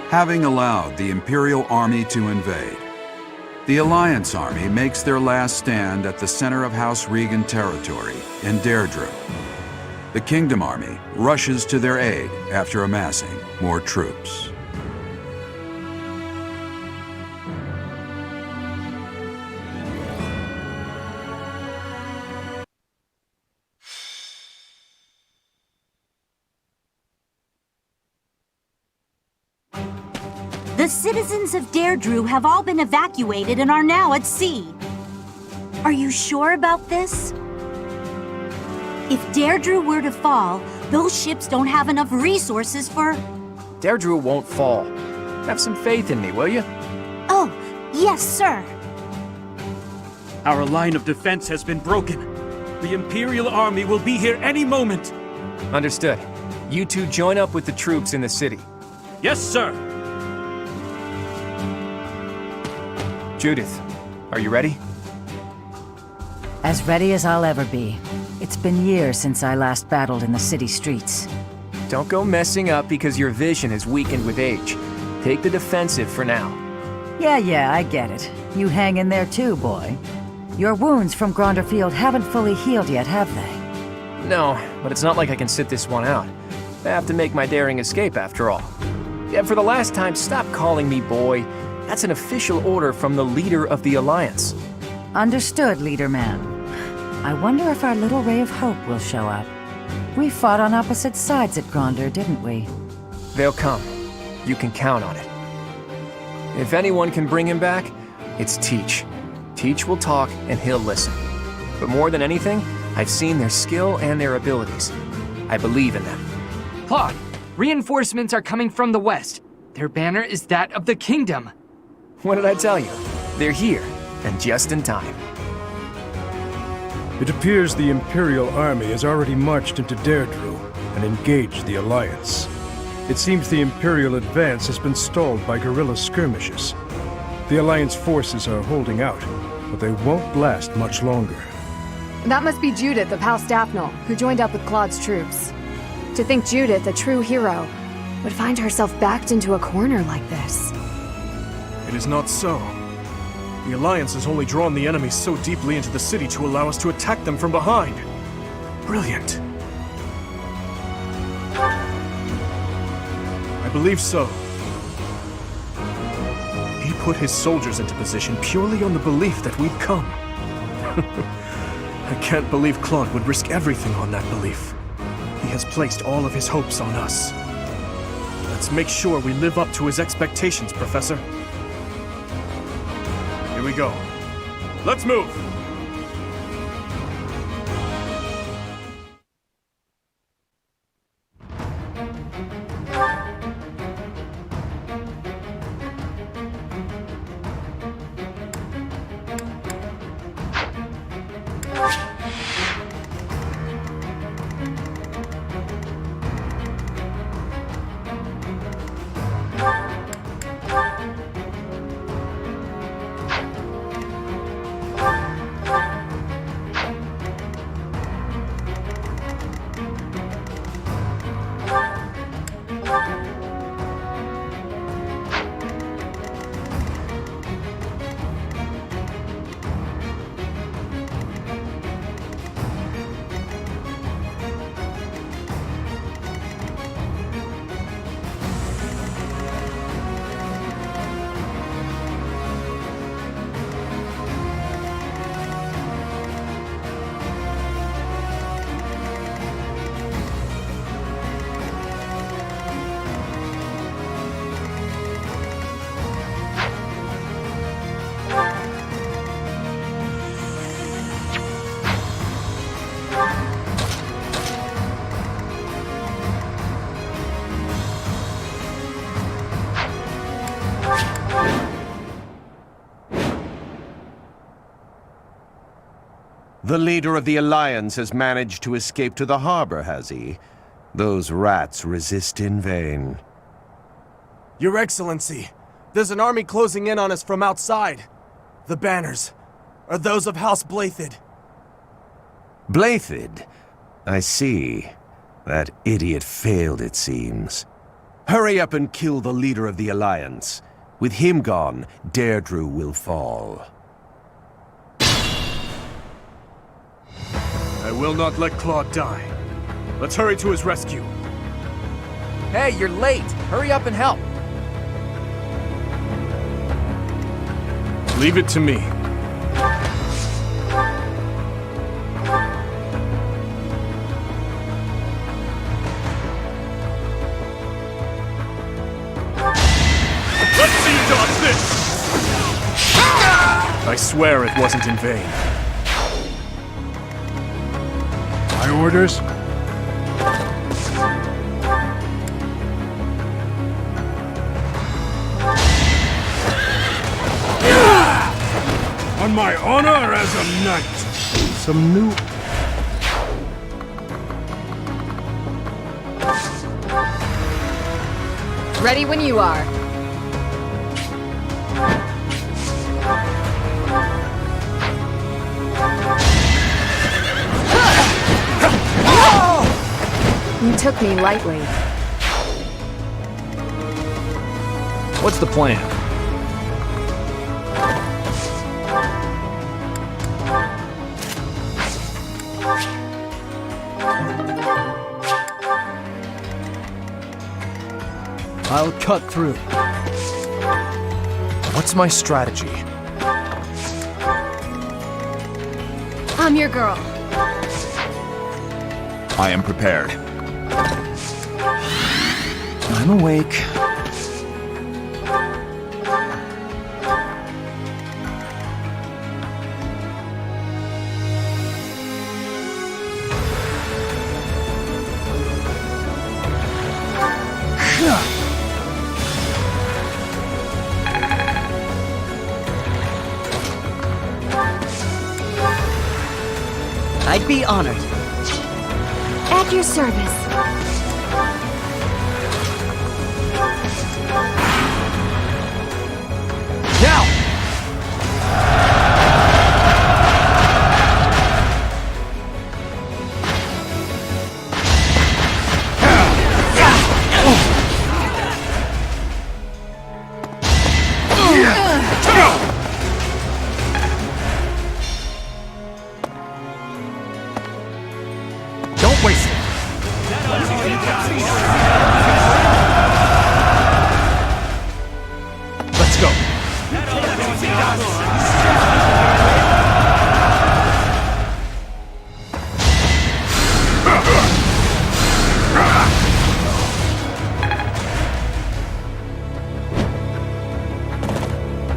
having allowed the Imperial army to invade. The Alliance army makes their last stand at the center of House Regan territory in Derdriu. The Kingdom army rushes to their aid after amassing more troops. The citizens of Derdriu have all been evacuated and are now at sea. Are you sure about this? If Derdriu were to fall, those ships don't have enough resources for... Derdriu won't fall. Have some faith in me, will you? Oh, yes, sir. Our line of defense has been broken. The Imperial army will be here any moment. Understood. You two join up with the troops in the city. Yes, sir. Judith, are you ready? As ready as I'll ever be. It's been years since I last battled in the city streets. Don't go messing up because your vision is weakened with age. Take the defensive for now. Yeah, I get it. You hang in there too, boy. Your wounds from Gronderfield haven't fully healed yet, have they? No, but it's not like I can sit this one out. I have to make my daring escape after all. Yeah, for the last time, stop calling me boy. That's an official order from the leader of the Alliance. Understood, Leader Man. I wonder if our little ray of hope will show up. We fought on opposite sides at Gronder, didn't we? They'll come. You can count on it. If anyone can bring him back, it's Teach. Teach will talk and he'll listen. But more than anything, I've seen their skill and their abilities. I believe in them. Claude, reinforcements are coming from the west. Their banner is that of the Kingdom. What did I tell you? They're here, and just in time. It appears the Imperial army has already marched into Derdriu and engaged the Alliance. It seems the Imperial advance has been stalled by guerrilla skirmishes. The Alliance forces are holding out, but they won't last much longer. That must be Judith of House Daphne, who joined up with Claude's troops. To think Judith, a true hero, would find herself backed into a corner like this. It is not so. The Alliance has only drawn the enemy so deeply into the city to allow us to attack them from behind. Brilliant. I believe so. He put his soldiers into position purely on the belief that we'd come. I can't believe Claude would risk everything on that belief. He has placed all of his hopes on us. Let's make sure we live up to his expectations, Professor. Here we go. Let's move! The leader of the Alliance has managed to escape to the harbor, has he? Those rats resist in vain. Your Excellency, there's an army closing in on us from outside. The banners are those of House Blathid. Blathid? I see. That idiot failed, it seems. Hurry up and kill the leader of the Alliance. With him gone, Derdriu will fall. I will not let Claude die. Let's hurry to his rescue. Hey, you're late. Hurry up and help. Leave it to me. Let's see you dodge this! I swear it wasn't in vain. My orders? On my honor as a knight. Some new... Ready when you are. You took me lightly. What's the plan? I'll cut through. What's my strategy? I'm your girl. I am prepared. I'm awake. I'd be honored. At your service. Now! Don't waste it! Let's go!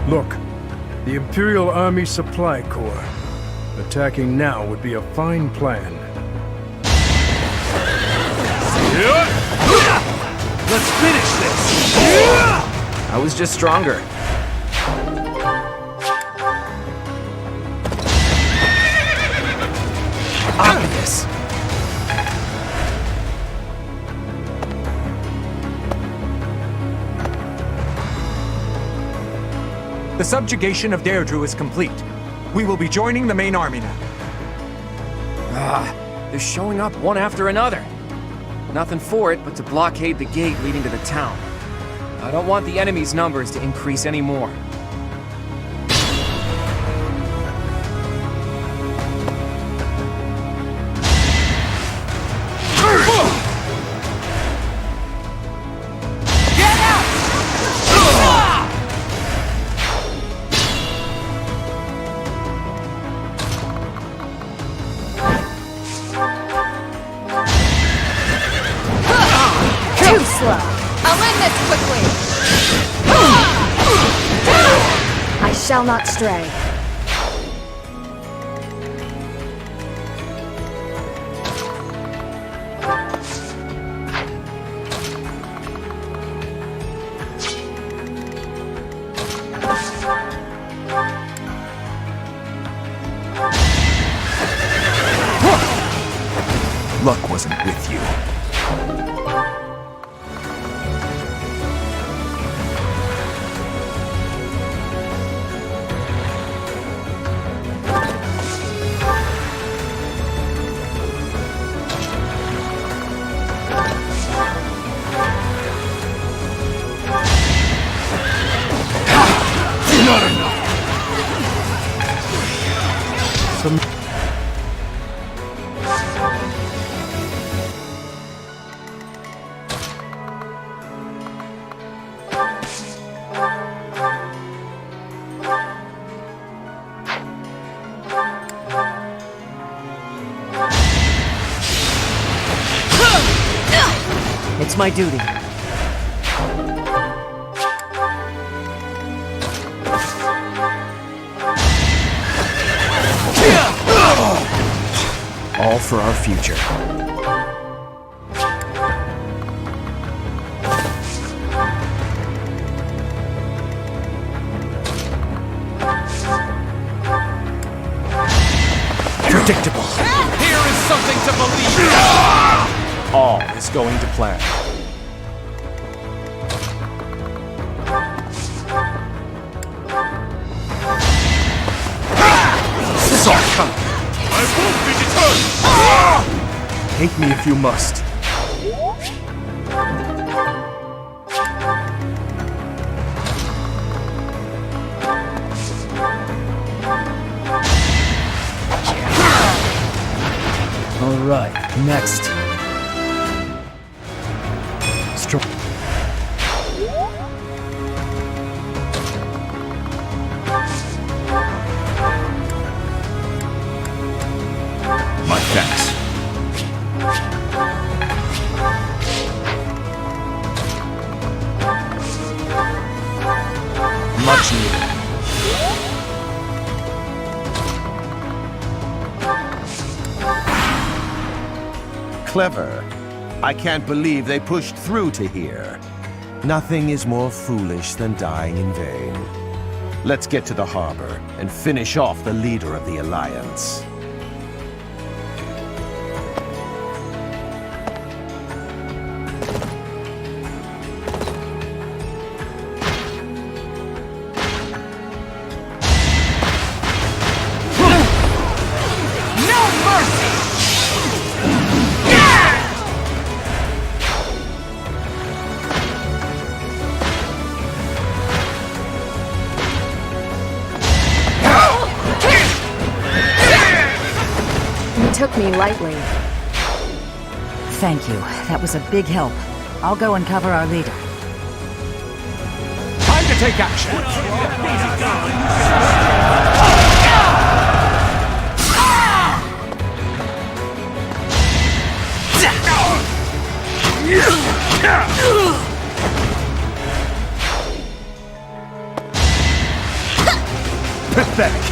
Look, the Imperial Army Supply Corps. Attacking now would be a fine plan. Let's finish this! I was just stronger. Obvious! The subjugation of Derdriu is complete. We will be joining the main army now. They're showing up one after another. Nothing for it but to blockade the gate leading to the town. I don't want the enemy's numbers to increase anymore. Too slow. I'll end this quickly. I shall not stray. Luck wasn't with you. my duty. All for our future. Predictable. Here is something to believe in. All is going to plan. Saw it coming. I won't be deterred! Hate me if you must. All right, next. My thanks. Much needed. Clever. I can't believe they pushed through to here. Nothing is more foolish than dying in vain. Let's get to the harbor and finish off the leader of the Alliance. Took me lightly. Thank you. That was a big help. I'll go and cover our leader. Time to take action. Pathetic.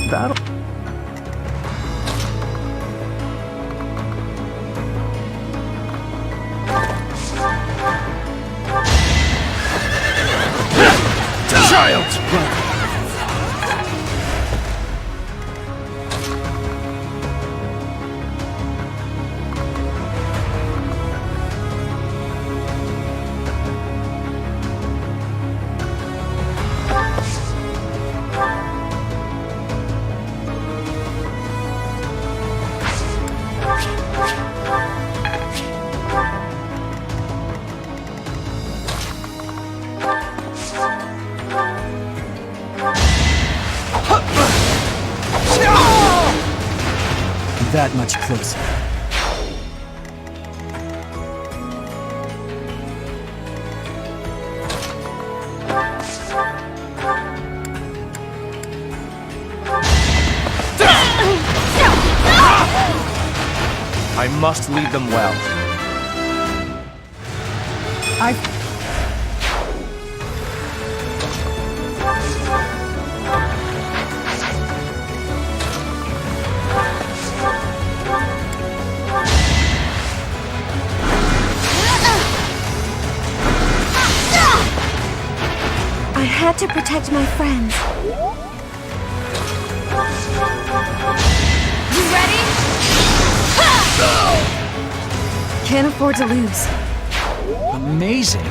Battle. Child's play. That much closer. I must lead them well. I had need to protect my friends. You ready? Can't afford to lose. Amazing.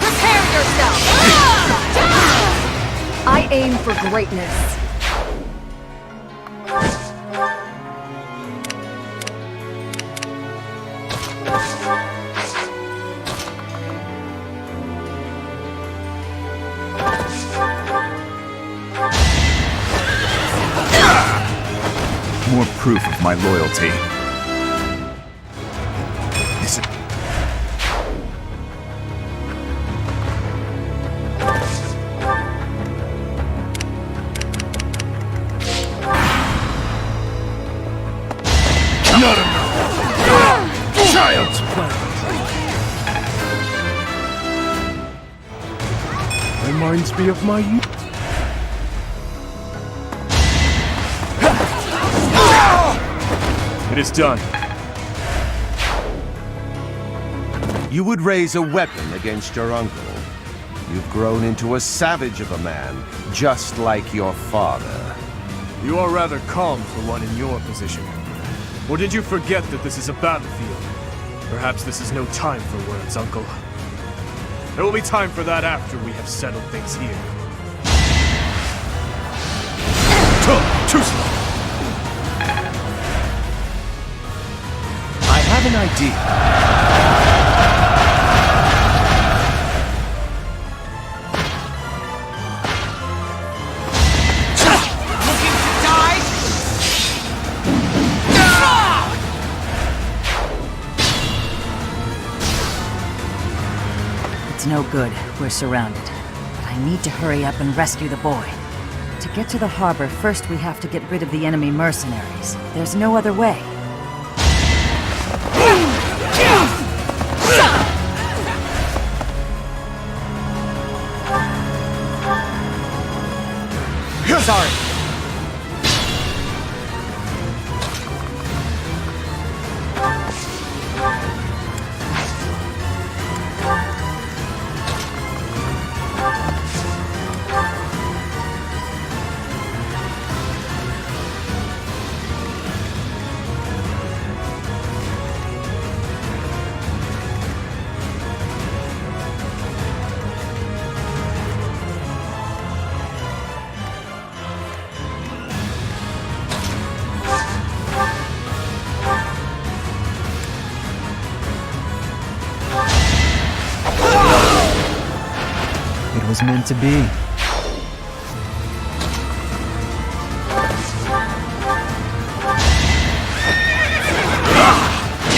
Prepare yourself! I aim for greatness. More proof of my loyalty. Is it... Not enough! Child's play! Reminds me of my youth. It is done. You would raise a weapon against your uncle. You've grown into a savage of a man, just like your father. You are rather calm for one in your position. Or did you forget that this is a battlefield? Perhaps this is no time for words, Uncle. There will be time for that after we have settled things here. Too slow! I have an idea. Looking to die? It's no good. We're surrounded. But I need to hurry up and rescue the boy. To get to the harbor, first we have to get rid of the enemy mercenaries. There's no other way. Sorry. It was meant to be.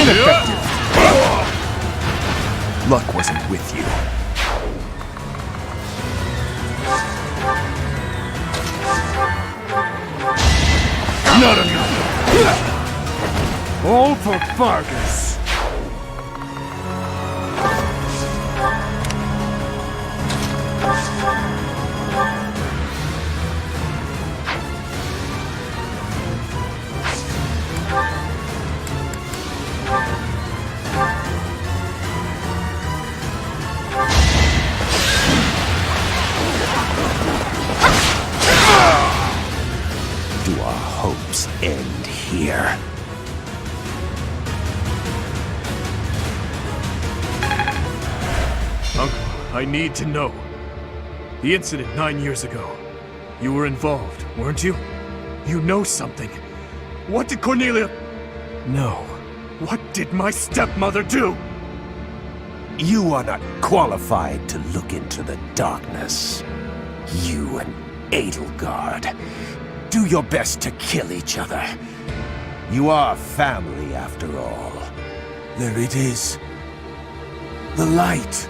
Ineffective. Luck wasn't with you. Not enough! All for Vargas! Do our hopes end here? Uncle, I need to know. The incident 9 years ago. You were involved, weren't you? You know something. What did Cornelia... No. What did my stepmother do? You are not qualified to look into the darkness. You and Edelgard. Do your best to kill each other. You are family, after all. There it is. The light.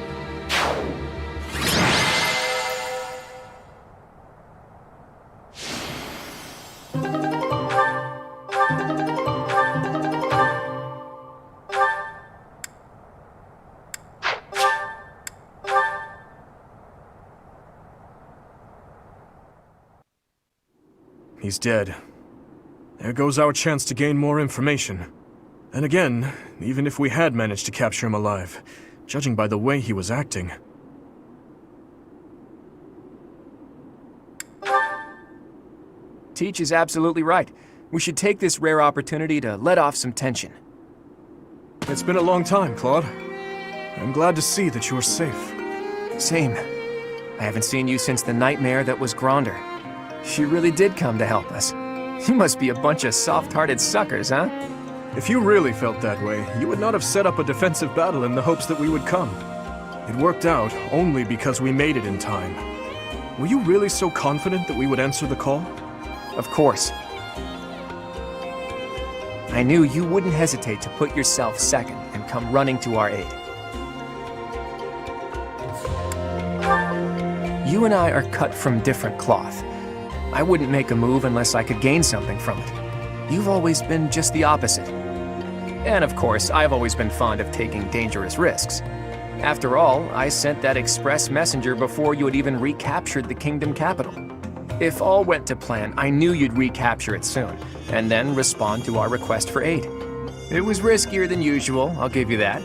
He's dead. There goes our chance to gain more information. And again, even if we had managed to capture him alive, judging by the way he was acting... Teach is absolutely right. We should take this rare opportunity to let off some tension. It's been a long time, Claude. I'm glad to see that you're safe. Same. I haven't seen you since the nightmare that was Gronder. She really did come to help us. You must be a bunch of soft-hearted suckers, huh? If you really felt that way, you would not have set up a defensive battle in the hopes that we would come. It worked out only because we made it in time. Were you really so confident that we would answer the call? Of course. I knew you wouldn't hesitate to put yourself second and come running to our aid. You and I are cut from different cloth. I wouldn't make a move unless I could gain something from it. You've always been just the opposite. And of course, I've always been fond of taking dangerous risks. After all, I sent that express messenger before you had even recaptured the kingdom capital. If all went to plan, I knew you'd recapture it soon, and then respond to our request for aid. It was riskier than usual, I'll give you that,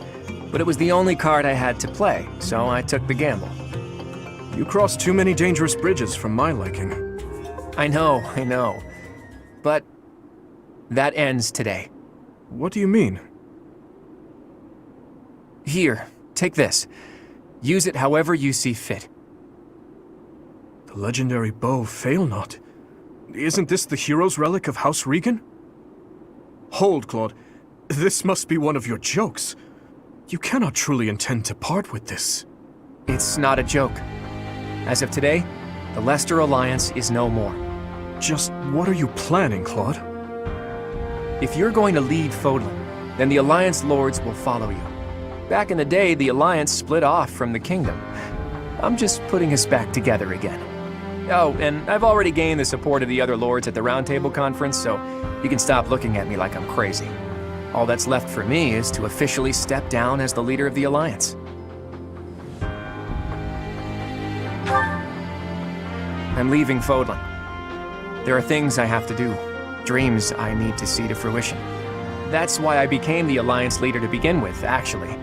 but it was the only card I had to play, so I took the gamble. You crossed too many dangerous bridges for my liking. I know. But that ends today. What do you mean? Here, take this. Use it however you see fit. The legendary bow Failnaught. Isn't this the hero's relic of House Regan? Hold, Claude. This must be one of your jokes. You cannot truly intend to part with this. It's not a joke. As of today, the Leicester Alliance is no more. Just what are you planning, Claude? If you're going to lead Fodlan, then the Alliance Lords will follow you. Back in the day, the Alliance split off from the Kingdom. I'm just putting us back together again. Oh, and I've already gained the support of the other Lords at the Round Table Conference, so you can stop looking at me like I'm crazy. All that's left for me is to officially step down as the leader of the Alliance. I'm leaving Fodlan. There are things I have to do, dreams I need to see to fruition. That's why I became the Alliance leader to begin with, actually.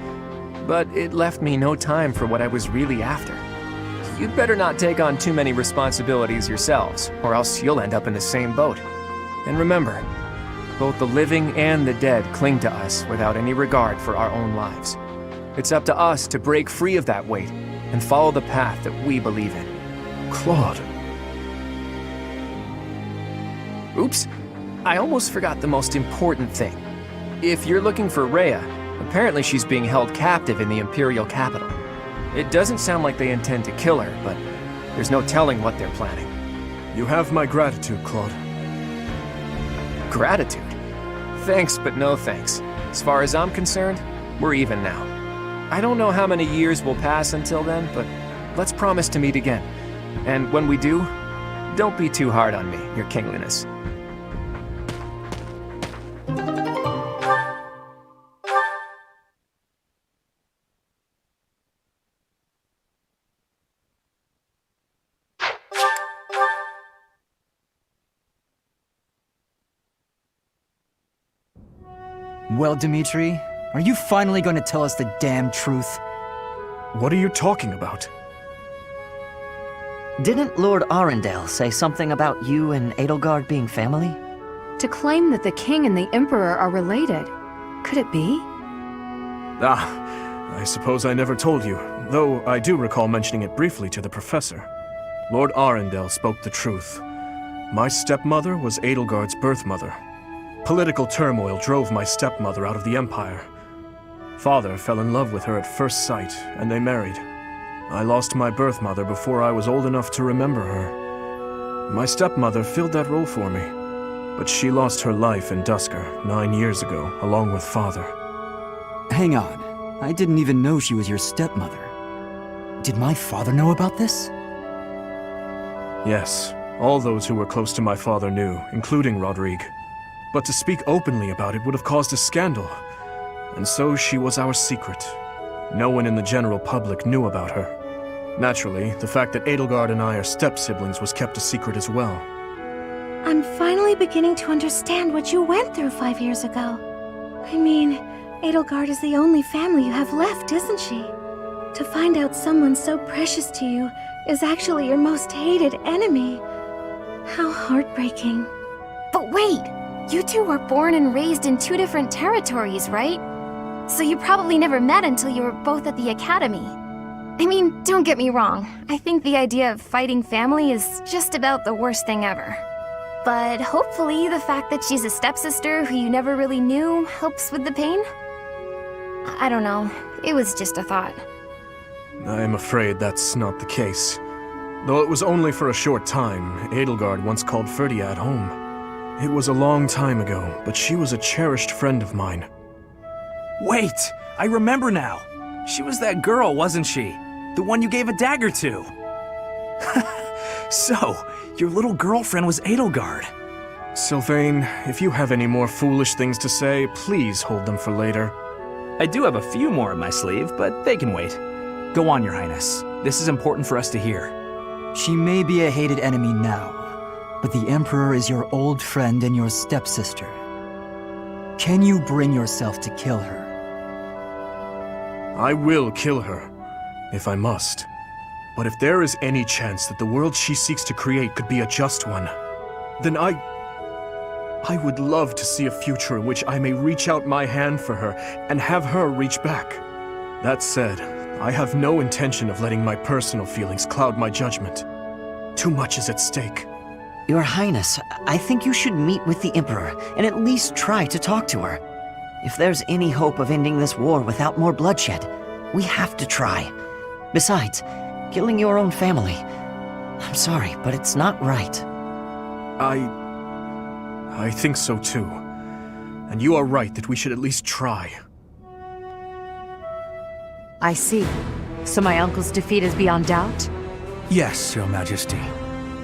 But it left me no time for what I was really after. You'd better not take on too many responsibilities yourselves, or else you'll end up in the same boat. And remember, both the living and the dead cling to us without any regard for our own lives. It's up to us to break free of that weight and follow the path that we believe in. Claude. Oops, I almost forgot the most important thing. If you're looking for Rhea, apparently she's being held captive in the Imperial capital. It doesn't sound like they intend to kill her, but there's no telling what they're planning. You have my gratitude, Claude. Gratitude? Thanks, but no thanks. As far as I'm concerned, we're even now. I don't know how many years will pass until then, but let's promise to meet again. And when we do, don't be too hard on me, Your Kingliness. Well, Dimitri, are you finally going to tell us the damn truth? What are you talking about? Didn't Lord Arundel say something about you and Edelgard being family? To claim that the king and the emperor are related. Could it be? I suppose I never told you, though I do recall mentioning it briefly to the professor. Lord Arundel spoke the truth. My stepmother was Edelgard's birth mother. Political turmoil drove my stepmother out of the Empire. Father fell in love with her at first sight, and they married. I lost my birth mother before I was old enough to remember her. My stepmother filled that role for me, but she lost her life in Duscur 9 years ago, along with Father. Hang on, I didn't even know she was your stepmother. Did my father know about this? Yes, all those who were close to my father knew, including Rodrigue. But to speak openly about it would have caused a scandal, and so she was our secret. No one in the general public knew about her. Naturally, the fact that Edelgard and I are step-siblings was kept a secret as well. I'm finally beginning to understand what you went through 5 years ago. I mean, Edelgard is the only family you have left, isn't she? To find out someone so precious to you is actually your most hated enemy. How heartbreaking. But wait! You two were born and raised in two different territories, right? So you probably never met until you were both at the academy. I mean, don't get me wrong. I think the idea of fighting family is just about the worst thing ever. But hopefully the fact that she's a stepsister who you never really knew helps with the pain? I don't know. It was just a thought. I'm afraid that's not the case. Though it was only for a short time, Edelgard once called Ferdiad home. It was a long time ago, but she was a cherished friend of mine. Wait! I remember now! She was that girl, wasn't she? The one you gave a dagger to. So, your little girlfriend was Edelgard. Sylvain, if you have any more foolish things to say, please hold them for later. I do have a few more in my sleeve, but they can wait. Go on, Your Highness. This is important for us to hear. She may be a hated enemy now, but the Emperor is your old friend and your stepsister. Can you bring yourself to kill her? I will kill her, if I must. But if there is any chance that the world she seeks to create could be a just one, then I would love to see a future in which I may reach out my hand for her and have her reach back. That said, I have no intention of letting my personal feelings cloud my judgment. Too much is at stake. Your Highness, I think you should meet with the Emperor and at least try to talk to her. If there's any hope of ending this war without more bloodshed, we have to try. Besides, killing your own family, I'm sorry, but it's not right. I think so too. And you are right that we should at least try. I see. So my uncle's defeat is beyond doubt? Yes, Your Majesty.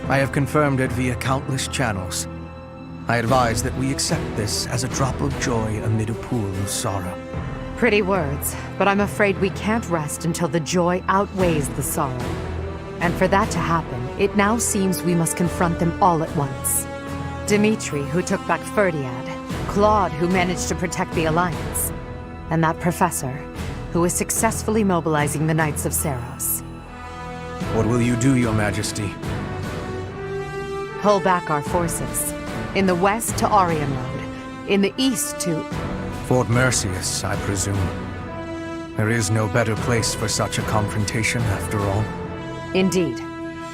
I have confirmed it via countless channels. I advise that we accept this as a drop of joy amid a pool of sorrow. Pretty words, but I'm afraid we can't rest until the joy outweighs the sorrow. And for that to happen, it now seems we must confront them all at once. Dimitri, who took back Ferdiad, Claude, who managed to protect the Alliance, and that professor, who is successfully mobilizing the Knights of Seros. What will you do, Your Majesty? Pull back our forces. In the west to Arian Road. In the east to... Fort Mercius, I presume. There is no better place for such a confrontation, after all. Indeed.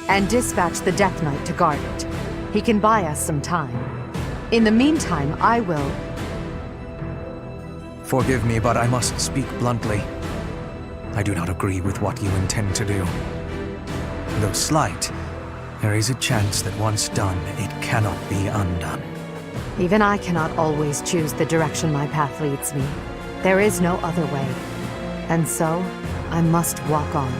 And dispatch the Death Knight to guard it. He can buy us some time. In the meantime, I will... Forgive me, but I must speak bluntly. I do not agree with what you intend to do. Though slight, there is a chance that once done, it cannot be undone. Even I cannot always choose the direction my path leads me. There is no other way. And so, I must walk on.